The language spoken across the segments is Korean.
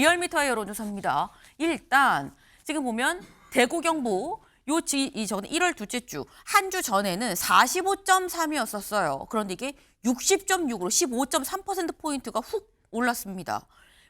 리얼미터의 여론조사입니다. 일단 지금 보면 대구 경북 저는 1월 둘째 주 한 주 전에는 45.3이었었어요. 그런데 이게 60.6으로 15.3%포인트가 훅 올랐습니다.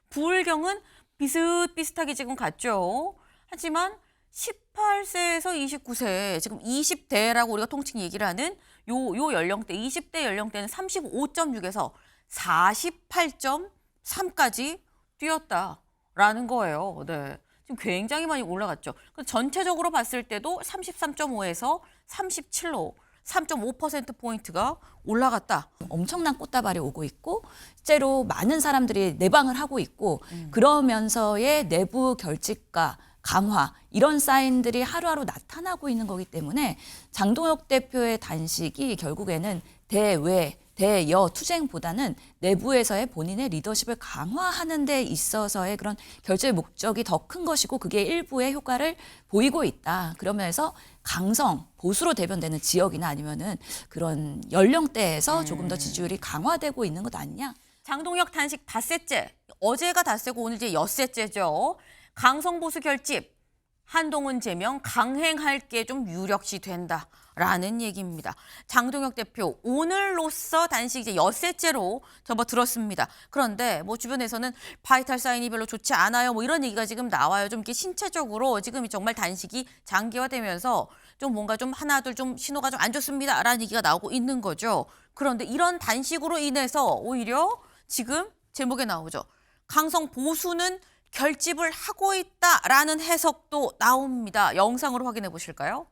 부울경은 비슷비슷하게 지금 갔죠. 하지만 18세에서 29세, 지금 20대라고 우리가 통칭 얘기를 하는 요 연령대, 20대 연령대는 35.6에서 48.3까지 뛰었다라는 거예요. 네. 지금 굉장히 많이 올라갔죠. 전체적으로 봤을 때도 33.5에서 37로 3.5%포인트가 올라갔다. 엄청난 꽃다발이 오고 있고 실제로 많은 사람들이 내방을 하고 있고 그러면서의 내부 결집과 강화 이런 사인들이 하루하루 나타나고 있는 거기 때문에 장동혁 대표의 단식이 결국에는 대외, 대여 투쟁보다는 내부에서의 본인의 리더십을 강화하는 데 있어서의 그런 결제 목적이 더 큰 것이고 그게 일부의 효과를 보이고 있다. 그러면서 강성, 보수로 대변되는 지역이나 아니면은 그런 연령대에서 조금 더 지지율이 강화되고 있는 것 아니냐. 장동혁 단식 닷새째, 어제가 닷새고 오늘 이제 엿새째죠. 강성보수 결집, 한동훈 제명 강행할 게 좀 유력시 된다라는 얘기입니다. 장동혁 대표 오늘로써 단식 이제 엿새째로 접어들었습니다. 그런데 뭐 주변에서는 바이탈 사인이 별로 좋지 않아요. 뭐 이런 얘기가 지금 나와요. 좀 이렇게 신체적으로 지금 정말 단식이 장기화되면서 좀 뭔가 좀 하나둘 좀 신호가 좀 안 좋습니다라는 얘기가 나오고 있는 거죠. 그런데 이런 단식으로 인해서 오히려 지금 제목에 나오죠. 강성 보수는 결집을 하고 있다라는 해석도 나옵니다. 영상으로 확인해 보실까요?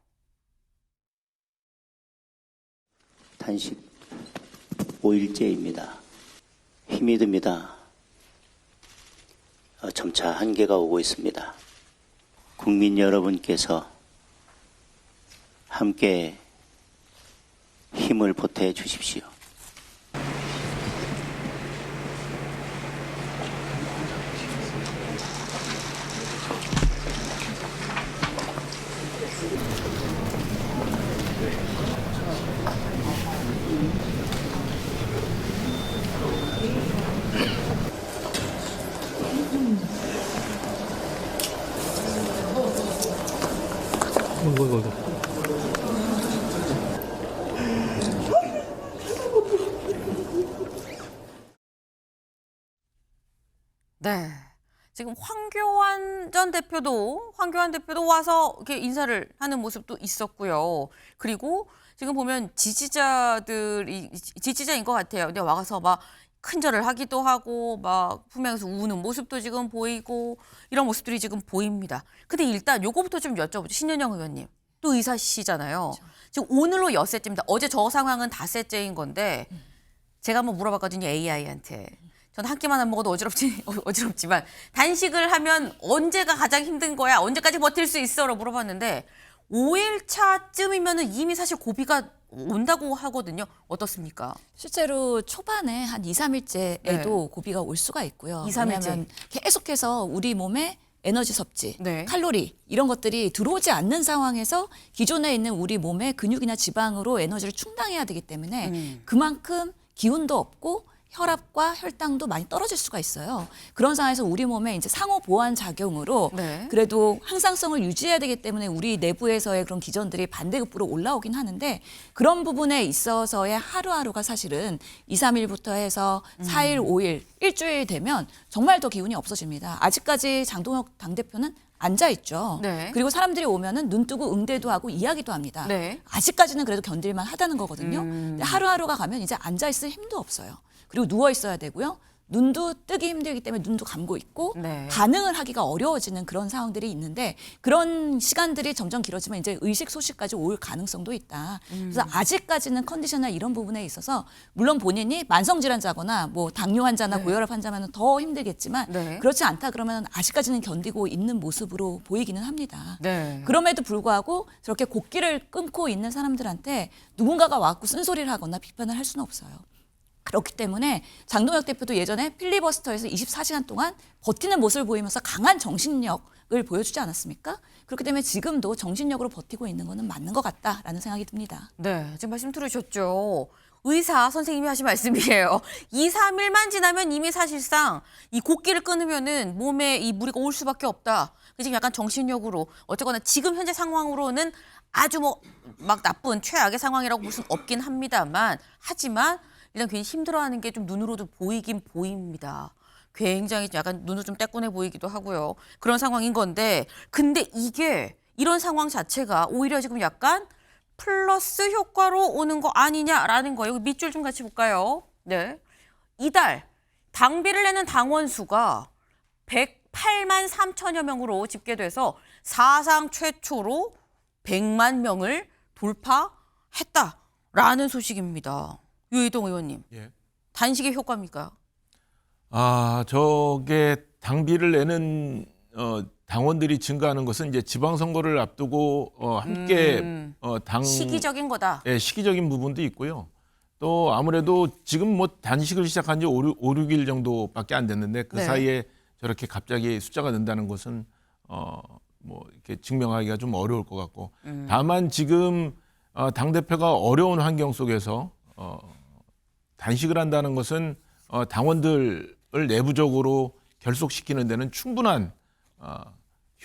단식 5일째입니다. 힘이 듭니다. 점차 한계가 오고 있습니다. 국민 여러분께서 함께 힘을 보태 주십시오. 이거. 네. 지금 황교안 대표도 와서 이렇게 인사를 하는 모습도 있었고요. 그리고 지금 보면 지지자인 것 같아요. 근데 와서 막 큰절을 하기도 하고 막 품행에서 우는 모습도 지금 보이고 이런 모습들이 지금 보입니다. 근데 일단 요거부터 좀 여쭤보죠. 신현영 의원님. 또 의사시잖아요. 그렇죠. 지금 오늘로 엿새째입니다. 어제 저 상황은 닷새째인 건데 제가 한번 물어봤거든요. AI한테. 저는 한 끼만 안 먹어도 어지럽지만 단식을 하면 언제가 가장 힘든 거야? 언제까지 버틸 수 있어? 라고 물어봤는데 5일차쯤이면 이미 사실 고비가 온다고 하거든요. 어떻습니까? 실제로 초반에 한 2, 3일째에도 네. 고비가 올 수가 있고요. 2, 3일째. 왜냐하면 계속해서 우리 몸에 에너지 섭지, 네. 칼로리 이런 것들이 들어오지 않는 상황에서 기존에 있는 우리 몸의 근육이나 지방으로 에너지를 충당해야 되기 때문에 그만큼 기운도 없고 혈압과 혈당도 많이 떨어질 수가 있어요. 그런 상황에서 우리 몸에 이제 상호 보완 작용으로 네. 그래도 항상성을 유지해야 되기 때문에 우리 내부에서의 그런 기전들이 반대급부로 올라오긴 하는데 그런 부분에 있어서의 하루하루가 사실은 2, 3일부터 해서 4일, 5일, 일주일 되면 정말 더 기운이 없어집니다. 아직까지 장동혁 당대표는 앉아있죠. 네. 그리고 사람들이 오면은 눈 뜨고 응대도 하고 이야기도 합니다. 네. 아직까지는 그래도 견딜만 하다는 거거든요. 근데 하루하루가 가면 이제 앉아있을 힘도 없어요. 그리고 누워 있어야 되고요. 눈도 뜨기 힘들기 때문에 눈도 감고 있고 네. 반응을 하기가 어려워지는 그런 상황들이 있는데 그런 시간들이 점점 길어지면 이제 의식소식까지 올 가능성도 있다. 그래서 아직까지는 컨디션이나 이런 부분에 있어서 물론 본인이 만성질환자거나 뭐 당뇨 환자나 네. 고혈압 환자면 더 힘들겠지만 네. 그렇지 않다 그러면 아직까지는 견디고 있는 모습으로 보이기는 합니다. 네. 그럼에도 불구하고 저렇게 곡기를 끊고 있는 사람들한테 누군가가 와갖고 쓴소리를 하거나 비판을 할 수는 없어요. 그렇기 때문에 장동혁 대표도 예전에 필리버스터에서 24시간 동안 버티는 모습을 보이면서 강한 정신력을 보여주지 않았습니까? 그렇기 때문에 지금도 정신력으로 버티고 있는 거는 맞는 것 같다라는 생각이 듭니다. 네, 지금 말씀 들으셨죠. 의사 선생님이 하신 말씀이에요. 2, 3일만 지나면 이미 사실상 이 곡기를 끊으면은 몸에 이 무리가 올 수밖에 없다. 지금 약간 정신력으로 어쨌거나 지금 현재 상황으로는 아주 뭐 막 나쁜 최악의 상황이라고 볼 수는 없긴 합니다만 하지만 일단 괜히 힘들어하는 게 좀 눈으로도 보이긴 보입니다. 굉장히 약간 눈을 좀 떼꾸내 보이기도 하고요. 그런 상황인 건데 근데 이게 이런 상황 자체가 오히려 지금 약간 플러스 효과로 오는 거 아니냐라는 거예요. 여기 밑줄 좀 같이 볼까요? 네. 이달 당비를 내는 당원 수가 108만 3천여 명으로 집계돼서 사상 최초로 100만 명을 돌파했다라는 소식입니다. 유이동 의원님. 예. 단식의 효과입니까? 저게 당비를 내는 당원들이 증가하는 것은 이제 지방선거를 앞두고 함께 시기적인 거다. 예, 시기적인 부분도 있고요. 또 아무래도 지금 뭐 단식을 시작한 지 5, 6일 정도밖에 안 됐는데 그 네. 사이에 저렇게 갑자기 숫자가 는다는 것은 뭐 이렇게 증명하기가 좀 어려울 것 같고 다만 지금 당대표가 어려운 환경 속에서 단식을 한다는 것은 당원들을 내부적으로 결속시키는 데는 충분한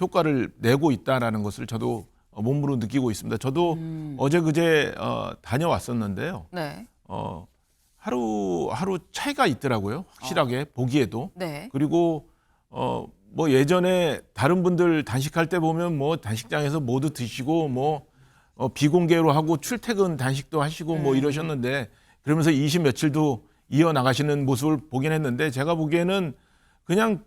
효과를 내고 있다라는 것을 저도 몸으로 느끼고 있습니다. 저도 어제 그제 다녀왔었는데요. 네. 하루 차이가 있더라고요. 확실하게 보기에도. 네. 그리고 뭐 예전에 다른 분들 단식할 때 보면 뭐 단식장에서 모두 드시고 뭐 비공개로 하고 출퇴근 단식도 하시고 뭐 이러셨는데 그러면서 20 며칠도 이어나가시는 모습을 보긴 했는데 제가 보기에는 그냥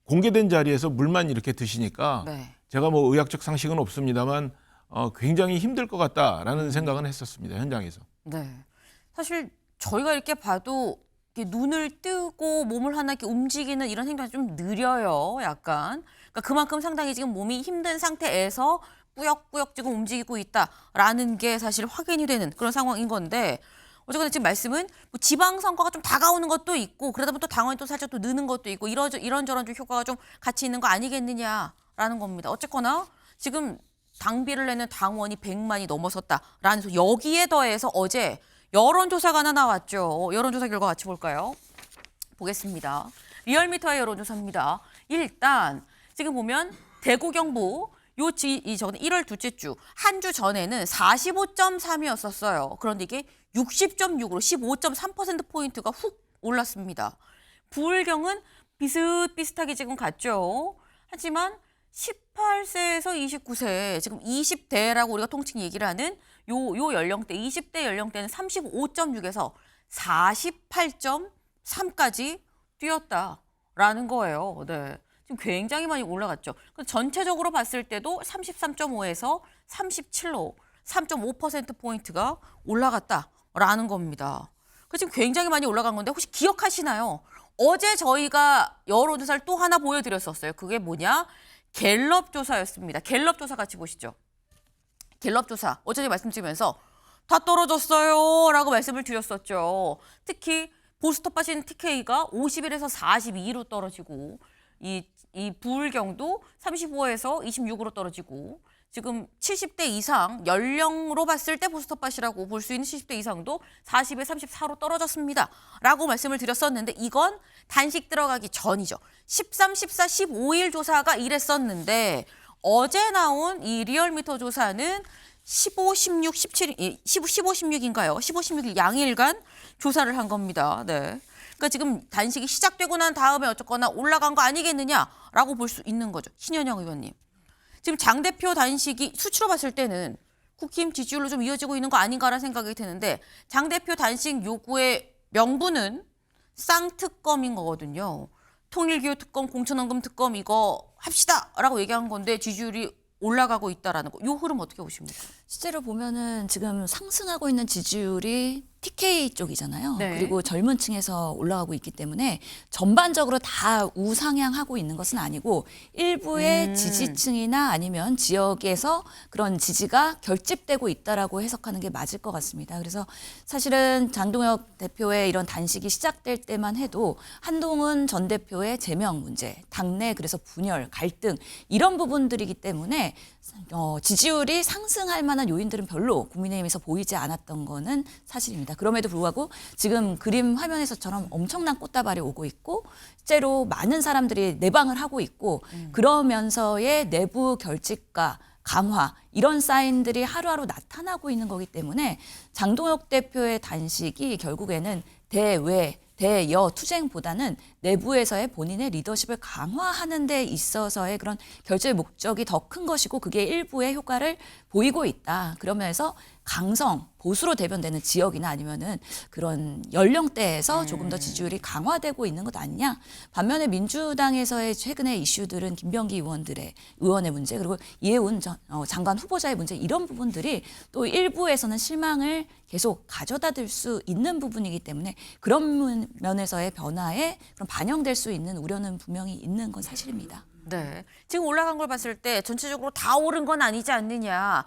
공개된 자리에서 물만 이렇게 드시니까 네. 제가 뭐 의학적 상식은 없습니다만 굉장히 힘들 것 같다라는 생각은 했었습니다. 현장에서. 네. 사실 저희가 이렇게 봐도 이렇게 눈을 뜨고 몸을 하나 이렇게 움직이는 이런 행동이 좀 느려요. 약간. 그러니까 그만큼 상당히 지금 몸이 힘든 상태에서 꾸역꾸역 지금 움직이고 있다라는 게 사실 확인이 되는 그런 상황인 건데 어쨌거나 지금 말씀은 뭐 지방선거가 좀 다가오는 것도 있고 그러다 보면 또 당원이 또 살짝 또 느는 것도 있고 이런저런 좀 효과가 좀 같이 있는 거 아니겠느냐라는 겁니다. 어쨌거나 지금 당비를 내는 당원이 100만이 넘어섰다라는 소리. 여기에 더해서 어제 여론조사가 하나 나왔죠. 여론조사 결과 같이 볼까요? 보겠습니다. 리얼미터의 여론조사입니다. 일단 지금 보면 대구 경북 저는 1월 둘째 주 한 주 전에는 45.3이었었어요. 그런데 이게 60.6으로 15.3%포인트가 훅 올랐습니다. 부울경은 비슷비슷하게 지금 갔죠. 하지만 18세에서 29세, 지금 20대라고 우리가 통칭 얘기를 하는 요 연령대, 20대 연령대는 35.6에서 48.3까지 뛰었다라는 거예요. 네. 지금 굉장히 많이 올라갔죠. 전체적으로 봤을 때도 33.5에서 37로 3.5%포인트가 올라갔다라는 겁니다. 지금 굉장히 많이 올라간 건데 혹시 기억하시나요? 어제 저희가 여론조사를 또 하나 보여드렸었어요. 그게 뭐냐? 갤럽 조사였습니다. 갤럽 조사 같이 보시죠. 갤럽 조사 어제 말씀드리면서 다 떨어졌어요 라고 말씀을 드렸었죠. 특히 보수톱 빠진 TK가 51에서 42로 떨어지고 이 부울경도 35에서 26으로 떨어지고 지금 70대 이상 연령으로 봤을 때 보수톱밭이라고 볼 수 있는 70대 이상도 40에 34로 떨어졌습니다. 라고 말씀을 드렸었는데 이건 단식 들어가기 전이죠. 13, 14, 15일 조사가 이랬었는데 어제 나온 이 리얼미터 조사는 15, 16, 17, 15, 16인가요? 15, 16일 양일간 조사를 한 겁니다. 네. 그러니까 지금 단식이 시작되고 난 다음에 어쨌거나 올라간 거 아니겠느냐라고 볼 수 있는 거죠. 신현영 의원님. 지금 장 대표 단식이 수치로 봤을 때는 국힘 지지율로 좀 이어지고 있는 거 아닌가라는 생각이 드는데 장 대표 단식 요구의 명분은 쌍특검인 거거든요. 통일기후특검, 공천원금 특검 이거 합시다라고 얘기한 건데 지지율이 올라가고 있다라는 거. 이 흐름 어떻게 보십니까? 실제로 보면은 지금 상승하고 있는 지지율이 TK 쪽이잖아요. 네. 그리고 젊은 층에서 올라가고 있기 때문에 전반적으로 다 우상향하고 있는 것은 아니고 일부의 지지층이나 아니면 지역에서 그런 지지가 결집되고 있다라고 해석하는 게 맞을 것 같습니다. 그래서 사실은 장동혁 대표의 이런 단식이 시작될 때만 해도 한동훈 전 대표의 제명 문제, 당내 그래서 분열, 갈등 이런 부분들이기 때문에 지지율이 상승할 만한 요인들은 별로 국민의힘에서 보이지 않았던 거는 사실입니다. 있습니다. 그럼에도 불구하고 지금 그림 화면에서처럼 엄청난 꽃다발이 오고 있고 실제로 많은 사람들이 내방을 하고 있고 그러면서의 내부 결집과 강화 이런 사인들이 하루하루 나타나고 있는 거기 때문에 장동혁 대표의 단식이 결국에는 대외 대여 투쟁보다는 내부에서의 본인의 리더십을 강화하는 데 있어서의 그런 결제의 목적이 더 큰 것이고 그게 일부의 효과를 보이고 있다. 그러면서 강성, 보수로 대변되는 지역이나 아니면은 그런 연령대에서 조금 더 지지율이 강화되고 있는 것 아니냐. 반면에 민주당에서의 최근의 이슈들은 김병기 의원의 문제 그리고 이해운 장관 후보자의 문제 이런 부분들이 또 일부에서는 실망을 계속 가져다 들 수 있는 부분이기 때문에 그런 면에서의 변화에 그런 반영될 수 있는 우려는 분명히 있는 건 사실입니다. 네. 지금 올라간 걸 봤을 때 전체적으로 다 오른 건 아니지 않느냐.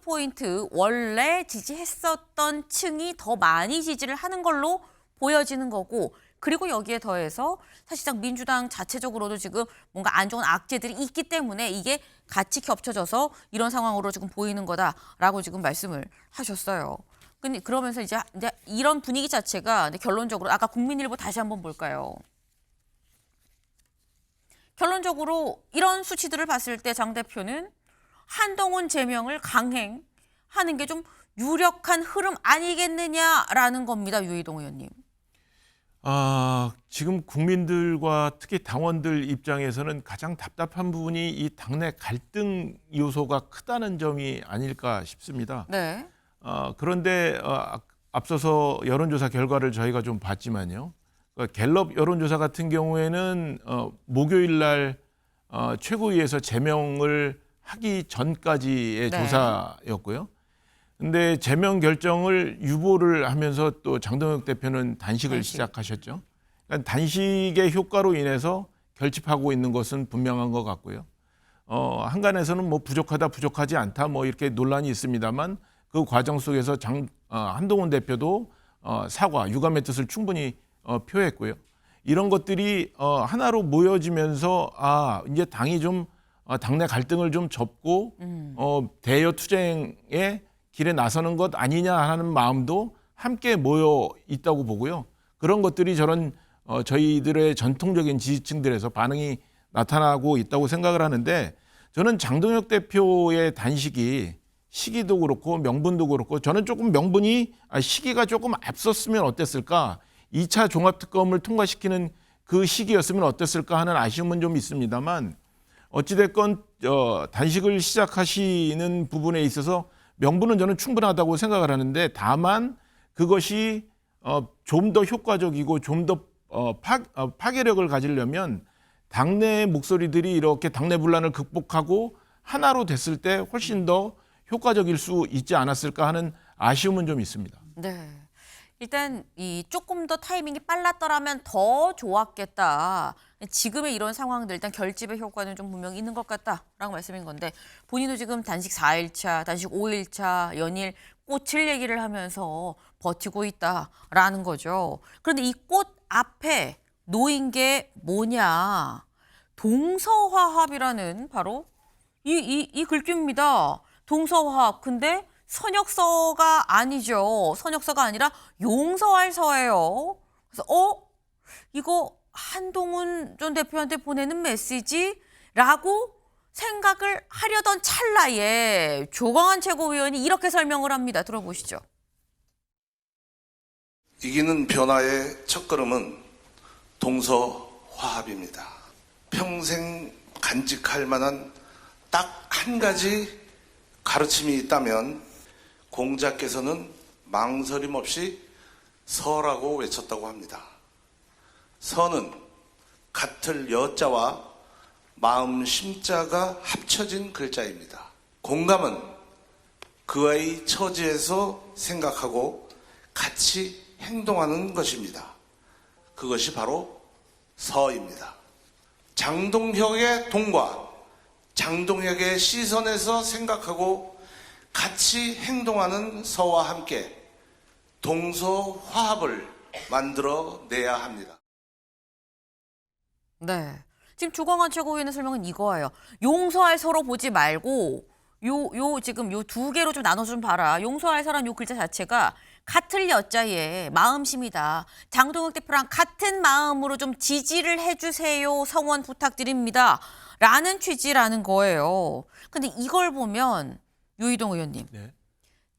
포인트 원래 지지했었던 층이 더 많이 지지를 하는 걸로 보여지는 거고 그리고 여기에 더해서 사실상 민주당 자체적으로도 지금 뭔가 안 좋은 악재들이 있기 때문에 이게 같이 겹쳐져서 이런 상황으로 지금 보이는 거다라고 지금 말씀을 하셨어요. 근데 그러면서 이제 이런 분위기 자체가 결론적으로 아까 국민일보 다시 한번 볼까요? 결론적으로 이런 수치들을 봤을 때 장 대표는 한동훈 제명을 강행하는 게 좀 유력한 흐름 아니겠느냐라는 겁니다. 유희동 의원님. 지금 국민들과 특히 당원들 입장에서는 가장 답답한 부분이 이 당내 갈등 요소가 크다는 점이 아닐까 싶습니다. 네. 그런데 앞서서 여론조사 결과를 저희가 좀 봤지만요. 갤럽 여론조사 같은 경우에는 목요일 날 최고위에서 제명을 하기 전까지의 네. 조사였고요. 근데 제명 결정을 유보를 하면서 또 장동혁 대표는 단식을 시작하셨죠. 그러니까 단식의 효과로 인해서 결집하고 있는 것은 분명한 것 같고요. 한간에서는 뭐 부족하지 않다 뭐 이렇게 논란이 있습니다만 그 과정 속에서 한동훈 대표도 사과, 유감의 뜻을 충분히 표했고요. 이런 것들이 하나로 모여지면서 이제 당이 좀 당내 갈등을 좀 접고 대여 투쟁의 길에 나서는 것 아니냐 하는 마음도 함께 모여 있다고 보고요. 그런 것들이 저희들의 전통적인 지지층들에서 반응이 나타나고 있다고 생각을 하는데 저는 장동혁 대표의 단식이 시기도 그렇고 명분도 그렇고 저는 조금 명분이 시기가 조금 앞섰으면 어땠을까 2차 종합특검을 통과시키는 그 시기였으면 어땠을까 하는 아쉬움은 좀 있습니다만 어찌됐건 단식을 시작하시는 부분에 있어서 명분은 저는 충분하다고 생각을 하는데 다만 그것이 좀 더 효과적이고 좀 더 파괴력을 가지려면 당내의 목소리들이 이렇게 당내 분란을 극복하고 하나로 됐을 때 훨씬 더 효과적일 수 있지 않았을까 하는 아쉬움은 좀 있습니다. 네. 일단 이 조금 더 타이밍이 빨랐더라면 더 좋았겠다. 지금의 이런 상황들 일단 결집의 효과는 좀 분명히 있는 것 같다라고 말씀인 건데 본인도 지금 단식 4일차, 단식 5일차 연일 꽃을 얘기를 하면서 버티고 있다라는 거죠. 그런데 이 꽃 앞에 놓인 게 뭐냐? 동서화합이라는 바로 이 글귀입니다. 동서화합. 근데 선역서가 아니죠. 선역서가 아니라 용서할 서예요. 그래서 이거 한동훈 전 대표한테 보내는 메시지라고 생각을 하려던 찰나에 조광한 최고위원이 이렇게 설명을 합니다. 들어보시죠. 이기는 변화의 첫걸음은 동서화합입니다. 평생 간직할 만한 딱 한 가지 가르침이 있다면 공자께서는 망설임 없이 서라고 외쳤다고 합니다. 서는 같을 여자와 마음 심자가 합쳐진 글자입니다. 공감은 그의 처지에서 생각하고 같이 행동하는 것입니다. 그것이 바로 서입니다. 장동혁의 동과 장동혁의 시선에서 생각하고 같이 행동하는 서와 함께 동서화합을 만들어내야 합니다. 네. 지금 조광한 최고위원의 설명은 이거예요. 용서할 서로 보지 말고 지금 요 두 개로 좀 나눠 좀 봐라. 용서할 서란 요 글자 자체가 같을 여자의 마음심이다. 장동혁 대표랑 같은 마음으로 좀 지지를 해주세요. 성원 부탁드립니다. 라는 취지라는 거예요. 근데 이걸 보면 유이동 의원님, 네.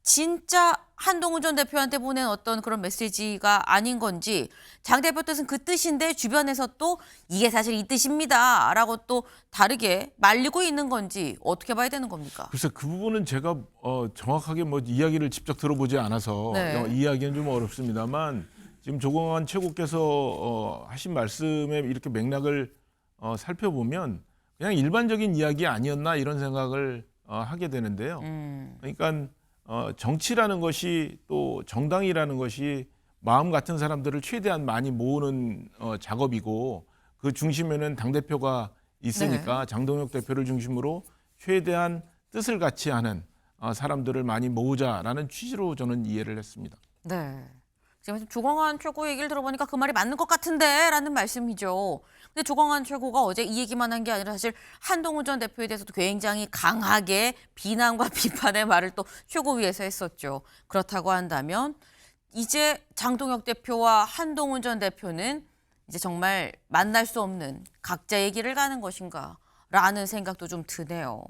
진짜 한동훈 전 대표한테 보낸 어떤 그런 메시지가 아닌 건지, 장 대표 뜻은 그 뜻인데 주변에서 또 이게 사실 이 뜻입니다 라고 또 다르게 말리고 있는 건지 어떻게 봐야 되는 겁니까? 글쎄 그 부분은 제가 정확하게 뭐 이야기를 직접 들어보지 않아서 네. 이야기는 좀 어렵습니다만 지금 조광한 최고께서 하신 말씀에 이렇게 맥락을 살펴보면 그냥 일반적인 이야기 아니었나 이런 생각을 하게 되는데요. 그러니까 정치라는 것이 또 정당이라는 것이 마음 같은 사람들을 최대한 많이 모으는 작업이고 그 중심에는 당대표가 있으니까 장동혁 대표를 중심으로 최대한 뜻을 같이 하는 사람들을 많이 모으자라는 취지로 저는 이해를 했습니다. 네. 지금 조광한 최고 얘기를 들어보니까 그 말이 맞는 것 같은데 라는 말씀이죠. 근데 조광한 최고가 어제 이 얘기만 한 게 아니라 사실 한동훈 전 대표에 대해서도 굉장히 강하게 비난과 비판의 말을 또 최고위에서 했었죠. 그렇다고 한다면 이제 장동혁 대표와 한동훈 전 대표는 이제 정말 만날 수 없는 각자의 길을 가는 것인가 라는 생각도 좀 드네요.